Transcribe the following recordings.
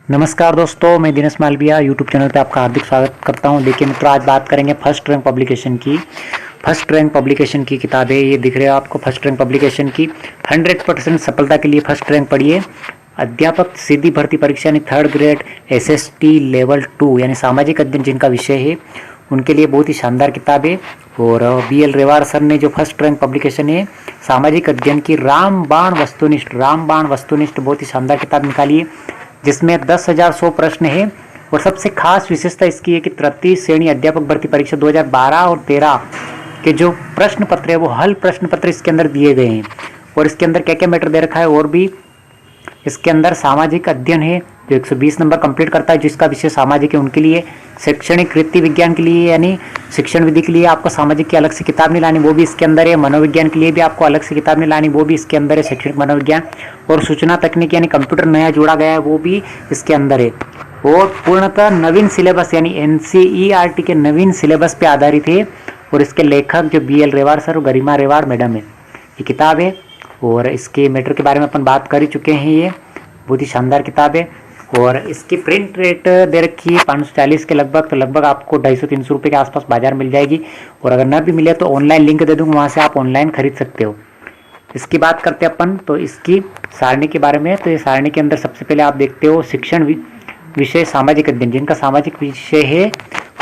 नमस्कार दोस्तों, मैं दिनेश मालविया यूट्यूब चैनल पे आपका हार्दिक स्वागत करता हूं। देखिए मित्रों, आज बात करेंगे फर्स्ट रैंक पब्लिकेशन की किताबें ये दिख रहे हो आपको। फर्स्ट रैंक पब्लिकेशन की 100% सफलता के लिए फर्स्ट रैंक पढ़िए। अध्यापक सीधी भर्ती परीक्षा यानी 3rd ग्रेड SST लेवल 2 यानी सामाजिक अध्ययन जिनका विषय है उनके लिए बहुत ही शानदार किताब है। और BL रेवाड़ सर ने जो फर्स्ट रैंक पब्लिकेशन है सामाजिक अध्ययन की रामबाण वस्तुनिष्ठ बहुत ही शानदार किताब निकाली है, जिसमें 10,100 प्रश्न है। और सबसे खास विशेषता इसकी है कि तृतीय श्रेणी अध्यापक भर्ती परीक्षा 2012 और 13 के जो प्रश्न पत्र है वो हल प्रश्न पत्र इसके अंदर दिए गए हैं। और इसके अंदर क्या क्या मैटर दे रखा है, और भी इसके अंदर सामाजिक अध्ययन है जो 120 नंबर कंप्लीट करता है, जिसका विषय सामाजिक है उनके लिए। शैक्षणिक वृत्ति विज्ञान के लिए यानी शिक्षण विधि के लिए आपको सामाजिक की अलग से किताब नहीं लानी, वो भी इसके अंदर है। मनोविज्ञान के लिए भी आपको अलग से किताब नहीं लानी, वो भी इसके अंदर है, शैक्षणिक मनोविज्ञान। और सूचना तकनीक यानी कंप्यूटर नया जोड़ा गया है, वो भी इसके अंदर है। और पूर्णतः नवीन सिलेबस यानी NCERT के नवीन सिलेबस पे आधारित है। और इसके लेखक जो BL रेवाड़ सर और गरिमा रेवाड़ मैडम है, ये किताब है। और इसके मैटर के बारे में अपन बात कर ही चुके हैं। ये बहुत ही शानदार किताब है। और इसकी प्रिंट रेट दे रखी है 540 के लगभग, तो लगभग आपको 250-300 रुपये के आसपास बाजार मिल जाएगी। और अगर न भी मिले तो ऑनलाइन लिंक दे दूँगा, वहाँ से आप ऑनलाइन खरीद सकते हो। इसकी बात करते हैं अपन तो इसकी सारणी के बारे में। तो ये सारणी के अंदर सबसे पहले आप देखते हो शिक्षण विषय सामाजिक अध्ययन, जिनका सामाजिक विषय है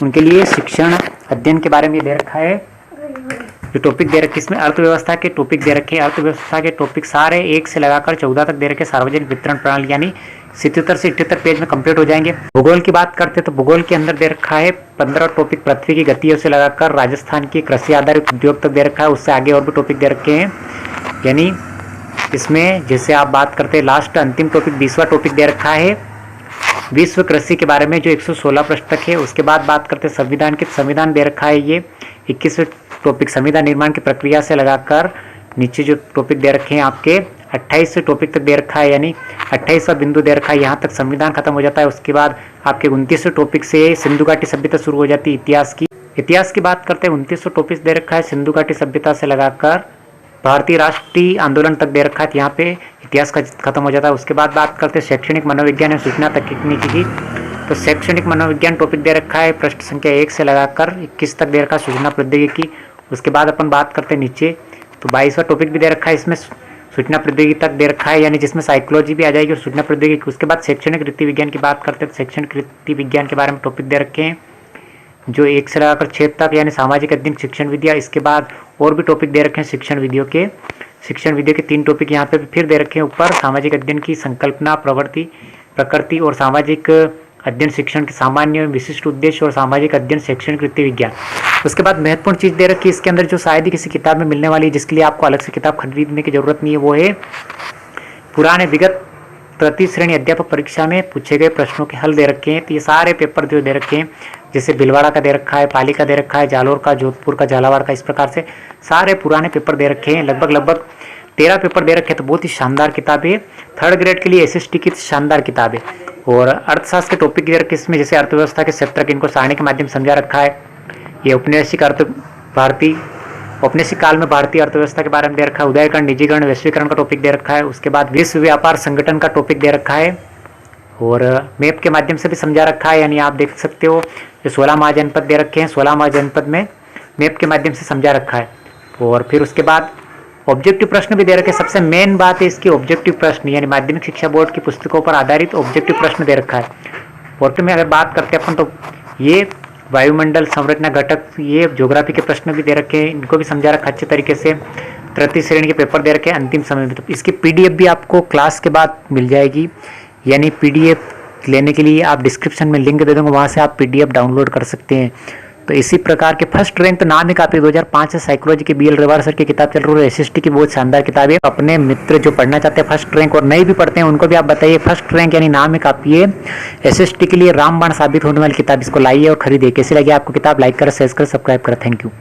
उनके लिए शिक्षण अध्ययन के बारे में दे रखा है। जो टॉपिक दे रखे इसमें अर्थव्यवस्था के टॉपिक दे रखे हैं। अर्थव्यवस्था के टॉपिक सारे 1 से लगाकर 14 तक दे रखे। सार्वजनिक वितरण प्रणाली यानी 77 से 78 पेज में कंप्लीट हो जाएंगे। भूगोल की बात करते हैं तो भूगोल के अंदर दे रखा है 15 टॉपिक पृथ्वी की गतियों से लगाकर राजस्थान की कृषि आधारित उद्योग तक दे रखा है। उससे आगे और भी टॉपिक दे रखे हैं। यानी इसमें जैसे आप बात करते हैं लास्ट अंतिम टॉपिक 20वां टॉपिक दे रखा है विश्व कृषि के बारे में, जो 116 प्रश्न तक है। उसके बाद बात करते हैं संविधान के, संविधान दे रखा है ये 21वें टॉपिक संविधान निर्माण की प्रक्रिया से लगाकर नीचे जो टॉपिक दे रखे हैं आपके 28 टॉपिक तक दे रखा है, यानी 28वां बिंदु दे रखा है। यहाँ तक संविधान खत्म हो जाता है। उसके बाद आपके 29वें टॉपिक से सिंधु घाटी सभ्यता शुरू हो जाती है इतिहास की बात करते हैं। 29वां टॉपिक दे रखा है सिंधु घाटी सभ्यता से लगाकर भारतीय राष्ट्रीय आंदोलन तक दे रखा है। यहाँ पे इतिहास का खत्म हो जाता है। उसके बाद बात करते हैं शैक्षणिक मनोविज्ञान और सूचना तकनीकी की। तो शैक्षणिक मनोविज्ञान टॉपिक दे रखा है प्रश्न संख्या 1 से लगाकर 21 तक दे रखा है सूचना प्रौद्योगिकी। उसके बाद अपन बात करते हैं नीचे तो 22वां टॉपिक भी दे रखा है, इसमें सूचना प्रौद्योगिकी तक दे रखा है, यानी जिसमें साइकोलॉजी भी आ जाएगी और सूचना प्रौद्योगिकी। उसके बाद शैक्षणिक वृत्ति विज्ञान की बात करते हैं। शैक्षणिक वृत्ति विज्ञान के बारे में टॉपिक दे रखे हैं जो 1 से लगाकर 6 तक, यानी सामाजिक अध्ययन शिक्षण विद्या। इसके बाद और भी टॉपिक दे रखे हैं शिक्षण विधियों के 3 टॉपिक यहाँ पे फिर दे रखे हैं ऊपर। सामाजिक अध्ययन की संकल्पना, प्रकृति और सामाजिक अध्ययन शिक्षण के सामान्य विशिष्ट उद्देश्य और सामाजिक अध्ययन शैक्षणिक वृत्ति विज्ञान। उसके बाद महत्वपूर्ण चीज़ दे रखी है इसके अंदर जो शायद ही किसी किताब में मिलने वाली है, जिसके लिए आपको अलग से किताब खरीदने की जरूरत नहीं है, वो है पुराने विगत तृतीय श्रेणी अध्यापक परीक्षा में पूछे गए प्रश्नों के हल दे रखे हैं। तो ये सारे पेपर जो दे रखे हैं, जैसे भीलवाड़ा का दे रखा है, पाली का दे रखा है, जालोर का, जोधपुर का, झालावाड़ का, इस प्रकार से सारे पुराने पेपर दे रखे हैं। लगभग 13 पेपर दे रखे हैं। तो बहुत ही शानदार किताब है। 3rd ग्रेड के लिए SST की शानदार किताब है। और अर्थशास्त्र के टॉपिक दे रखे इसमें, जैसे अर्थव्यवस्था के क्षेत्र के इनको सारणी के माध्यम से समझा रखा है। ये औपनिवेशिक काल में भारतीय अर्थव्यवस्था के बारे में दे रखा है। उदारीकरण, निजीकरण, वैश्वीकरण का टॉपिक दे रखा है। उसके बाद विश्व व्यापार संगठन का टॉपिक दे रखा है। और मैप के माध्यम से भी समझा रखा है, यानी आप देख सकते हो जो 16 महाजनपद दे रखे हैं, 16 महाजनपद में मैप के माध्यम से समझा रखा है। और फिर उसके बाद ऑब्जेक्टिव प्रश्न भी दे रखे हैं। सबसे मेन बात है इसकी ऑब्जेक्टिव प्रश्न, यानी माध्यमिक शिक्षा बोर्ड की पुस्तकों पर आधारित ऑब्जेक्टिव प्रश्न दे रखा है। और में अगर बात करते हैं अपन तो ये वायुमंडल संरचना घटक, ये ज्योग्राफी के प्रश्न भी दे रखे हैं, इनको भी समझा रखा अच्छे तरीके से। तृतीय श्रेणी के पेपर दे रखे हैं अंतिम समय में। तो इसकी PDF भी आपको क्लास के बाद मिल जाएगी, यानी PDF लेने के लिए आप डिस्क्रिप्शन में लिंक दे दूंगा, वहाँ से आप PDF डाउनलोड कर सकते हैं। तो इसी प्रकार के फर्स्ट रैंक तो नाम ही काफी 2005 से साइकोलॉजी के BL रेवाड़ सर की किताब चल रही है। SST की बहुत शानदार किताब है। अपने मित्र जो पढ़ना चाहते हैं फर्स्ट रैंक और नहीं भी पढ़ते हैं उनको भी आप बताइए फर्स्ट रैंक यानी नाम ही काफी है। SST के लिए रामबाण साबित होने वाली किताब, इसको लाइए और खरीदिए। कैसी लगी आपको किताब? लाइक करें, शेयर करें, सब्सक्राइब करें। Thank you.